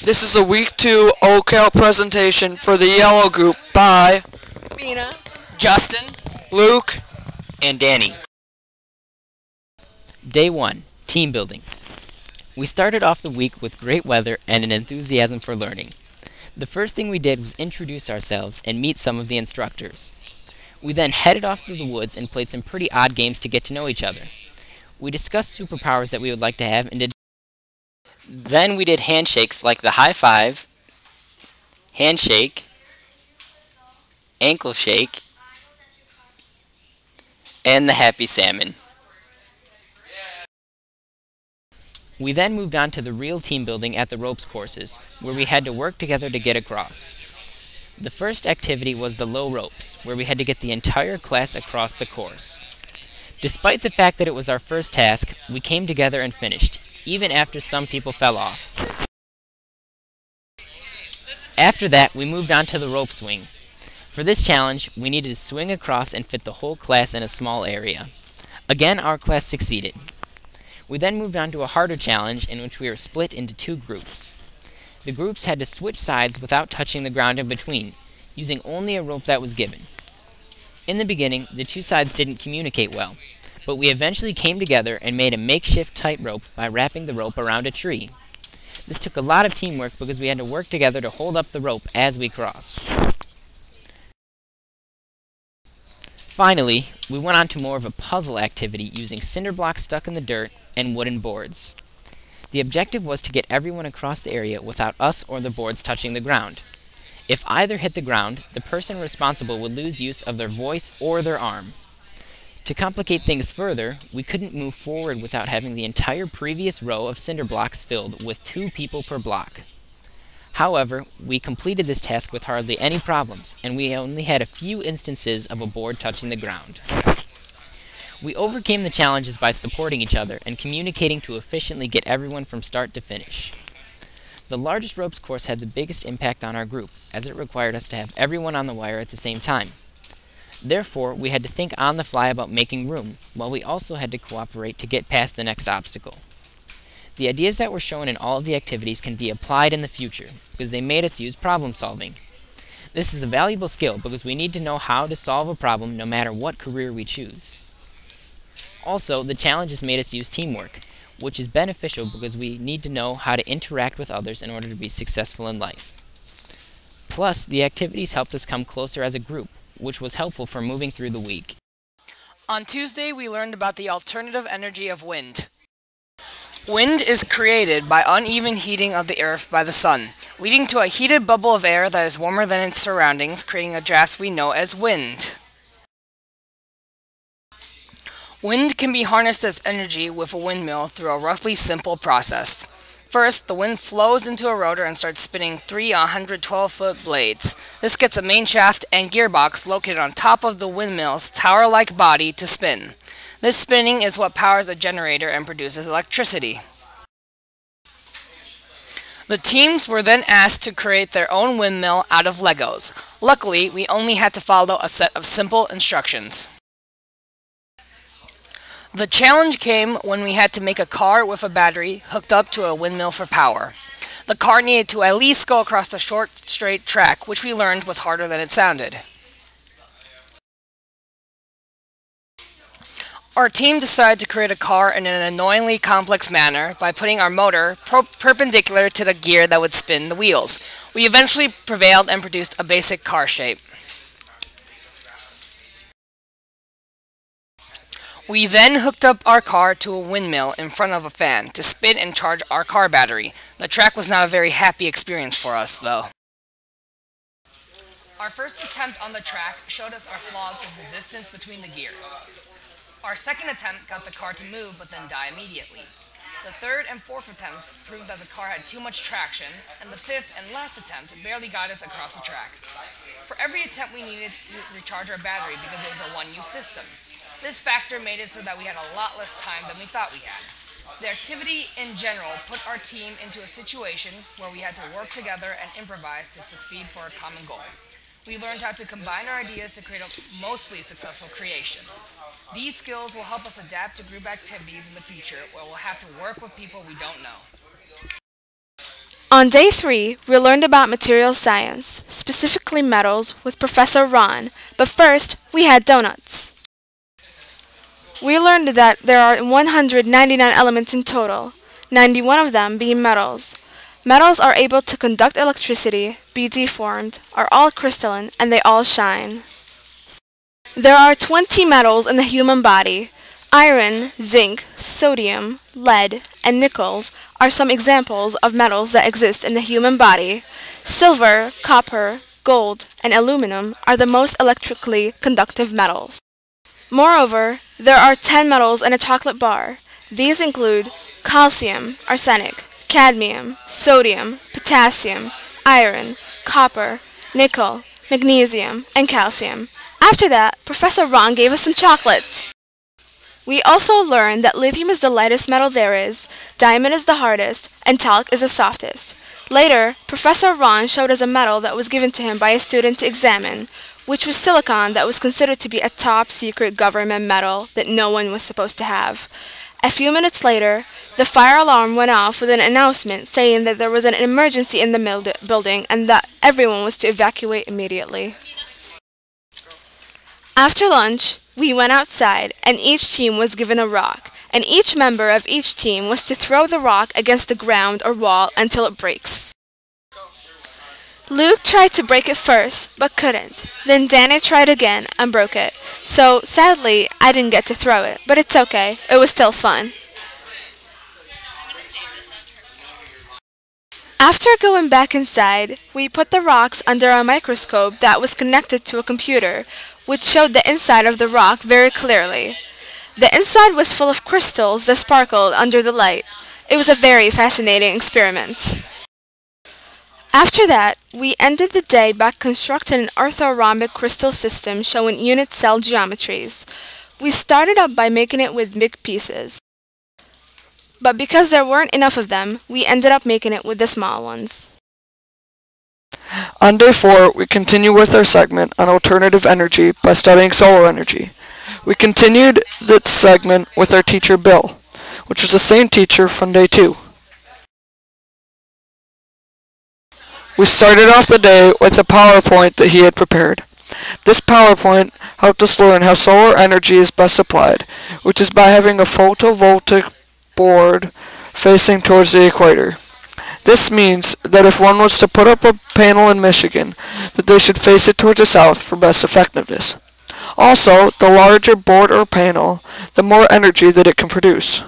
This is a week 2 OCal presentation for the yellow group by Mina, Justin, Luke, and Danny. Day 1. Team building. We started off the week with great weather and an enthusiasm for learning. The first thing we did was introduce ourselves and meet some of the instructors. We then headed off to the woods and played some pretty odd games to get to know each other. We discussed superpowers that we would like to have and did. Then we did handshakes like the high five, handshake, ankle shake, and the happy salmon. We then moved on to the real team building at the ropes courses, where we had to work together to get across. The first activity was the low ropes, where we had to get the entire class across the course. Despite the fact that it was our first task, we came together and finished, even after some people fell off. After that, we moved on to the rope swing. For this challenge, we needed to swing across and fit the whole class in a small area. Again, our class succeeded. We then moved on to a harder challenge in which we were split into 2 groups. The groups had to switch sides without touching the ground in between, using only a rope that was given. In the beginning, the 2 sides didn't communicate well, but we eventually came together and made a makeshift tightrope by wrapping the rope around a tree. This took a lot of teamwork because we had to work together to hold up the rope as we crossed. Finally, we went on to more of a puzzle activity using cinder blocks stuck in the dirt and wooden boards. The objective was to get everyone across the area without us or the boards touching the ground. If either hit the ground, the person responsible would lose use of their voice or their arm. To complicate things further, we couldn't move forward without having the entire previous row of cinder blocks filled with 2 people per block. However, we completed this task with hardly any problems, and we only had a few instances of a board touching the ground. We overcame the challenges by supporting each other and communicating to efficiently get everyone from start to finish. The largest ropes course had the biggest impact on our group, as it required us to have everyone on the wire at the same time. Therefore, we had to think on the fly about making room, while we also had to cooperate to get past the next obstacle. The ideas that were shown in all of the activities can be applied in the future, because they made us use problem solving. This is a valuable skill because we need to know how to solve a problem no matter what career we choose. Also, the challenges made us use teamwork, which is beneficial because we need to know how to interact with others in order to be successful in life. Plus, the activities helped us come closer as a group, which was helpful for moving through the week. On Tuesday, we learned about the alternative energy of wind. Wind is created by uneven heating of the earth by the sun, leading to a heated bubble of air that is warmer than its surroundings, creating a draft we know as wind. Wind can be harnessed as energy with a windmill through a roughly simple process. First, the wind flows into a rotor and starts spinning 3 112-foot blades. This gets a main shaft and gearbox located on top of the windmill's tower-like body to spin. This spinning is what powers a generator and produces electricity. The teams were then asked to create their own windmill out of Legos. Luckily, we only had to follow a set of simple instructions. The challenge came when we had to make a car with a battery hooked up to a windmill for power. The car needed to at least go across a short, straight track, which we learned was harder than it sounded. Our team decided to create a car in an annoyingly complex manner by putting our motor perpendicular to the gear that would spin the wheels. We eventually prevailed and produced a basic car shape. We then hooked up our car to a windmill in front of a fan to spin and charge our car battery. The track was not a very happy experience for us, though. Our first attempt on the track showed us our flaws with resistance between the gears. Our second attempt got the car to move but then die immediately. The third and fourth attempts proved that the car had too much traction, and the fifth and last attempt barely got us across the track. For every attempt we needed to recharge our battery because it was a one-use system. This factor made it so that we had a lot less time than we thought we had. The activity in general put our team into a situation where we had to work together and improvise to succeed for a common goal. We learned how to combine our ideas to create a mostly successful creation. These skills will help us adapt to group activities in the future where we'll have to work with people we don't know. On day 3, we learned about material science, specifically metals, with Professor Ron, but first, we had donuts. We learned that there are 199 elements in total, 91 of them being metals. Metals are able to conduct electricity, be deformed, are all crystalline, and they all shine. There are 20 metals in the human body. Iron, zinc, sodium, lead, and nickel are some examples of metals that exist in the human body. Silver, copper, gold, and aluminum are the most electrically conductive metals. Moreover, there are 10 metals in a chocolate bar. These include calcium, arsenic, cadmium, sodium, potassium, iron, copper, nickel, magnesium, and calcium. After that, Professor Ron gave us some chocolates. We also learned that lithium is the lightest metal there is, diamond is the hardest, and talc is the softest. Later, Professor Ron showed us a metal that was given to him by a student to examine, which was silicon that was considered to be a top-secret government metal that no one was supposed to have. A few minutes later, the fire alarm went off with an announcement saying that there was an emergency in the building and that everyone was to evacuate immediately. After lunch, we went outside, and each team was given a rock, and each member of each team was to throw the rock against the ground or wall until it breaks. Luke tried to break it first, but couldn't. Then Danny tried again and broke it. So, sadly, I didn't get to throw it, but it's okay. It was still fun. After going back inside, we put the rocks under a microscope that was connected to a computer, which showed the inside of the rock very clearly. The inside was full of crystals that sparkled under the light. It was a very fascinating experiment. After that, we ended the day by constructing an orthorhombic crystal system showing unit cell geometries. We started up by making it with big pieces. But because there weren't enough of them, we ended up making it with the small ones. On day 4, we continue with our segment on alternative energy by studying solar energy. We continued this segment with our teacher Bill, which was the same teacher from day 2. We started off the day with a PowerPoint that he had prepared. This PowerPoint helped us learn how solar energy is best applied, which is by having a photovoltaic board facing towards the equator. This means that if one was to put up a panel in Michigan, that they should face it towards the south for best effectiveness. Also, the larger board or panel, the more energy that it can produce.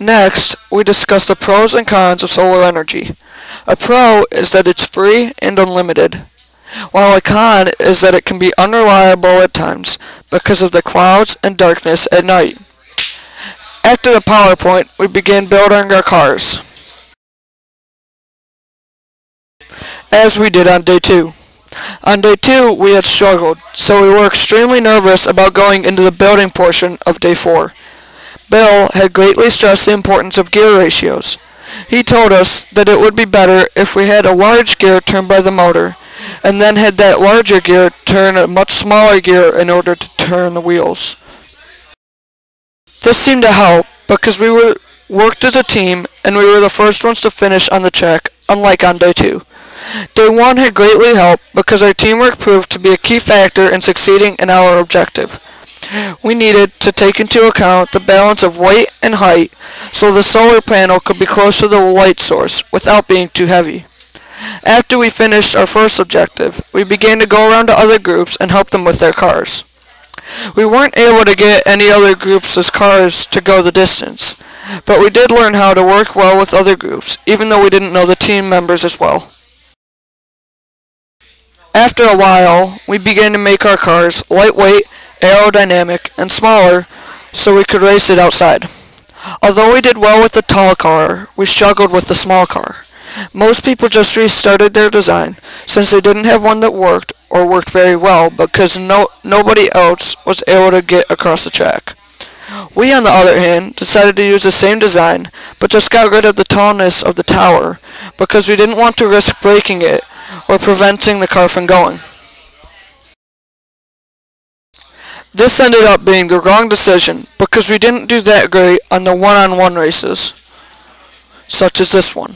Next, we discuss the pros and cons of solar energy. A pro is that it's free and unlimited, while a con is that it can be unreliable at times because of the clouds and darkness at night. After the PowerPoint, we began building our cars, as we did on day 2. On day 2, we had struggled, so we were extremely nervous about going into the building portion of day 4. Bill had greatly stressed the importance of gear ratios. He told us that it would be better if we had a large gear turned by the motor, and then had that larger gear turn a much smaller gear in order to turn the wheels. This seemed to help because we worked as a team and we were the first ones to finish on the track, unlike on day 2. Day 1 had greatly helped because our teamwork proved to be a key factor in succeeding in our objective. We needed to take into account the balance of weight and height so the solar panel could be close to the light source without being too heavy. After we finished our first objective, we began to go around to other groups and help them with their cars. We weren't able to get any other groups' cars to go the distance, but we did learn how to work well with other groups, even though we didn't know the team members as well. After a while, we began to make our cars lightweight, aerodynamic, and smaller so we could race it outside. Although we did well with the tall car, we struggled with the small car. Most people just restarted their design since they didn't have one that worked or worked very well because nobody else was able to get across the track. We, on the other hand, decided to use the same design but just got rid of the tallness of the tower because we didn't want to risk breaking it or preventing the car from going. This ended up being the wrong decision because we didn't do that great on the one-on-one races, such as this one.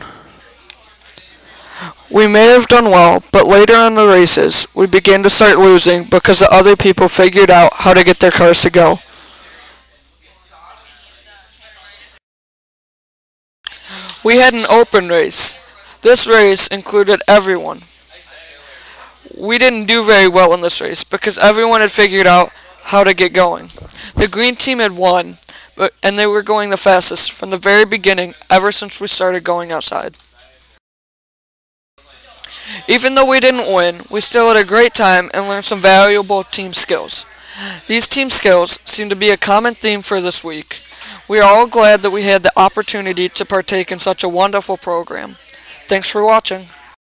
We may have done well, but later in the races, we began to start losing because the other people figured out how to get their cars to go. We had an open race. This race included everyone. We didn't do very well in this race because everyone had figured out how to get going. The green team had won, and they were going the fastest from the very beginning ever since we started going outside. Even though we didn't win, we still had a great time and learned some valuable team skills. These team skills seem to be a common theme for this week. We are all glad that we had the opportunity to partake in such a wonderful program. Thanks for watching.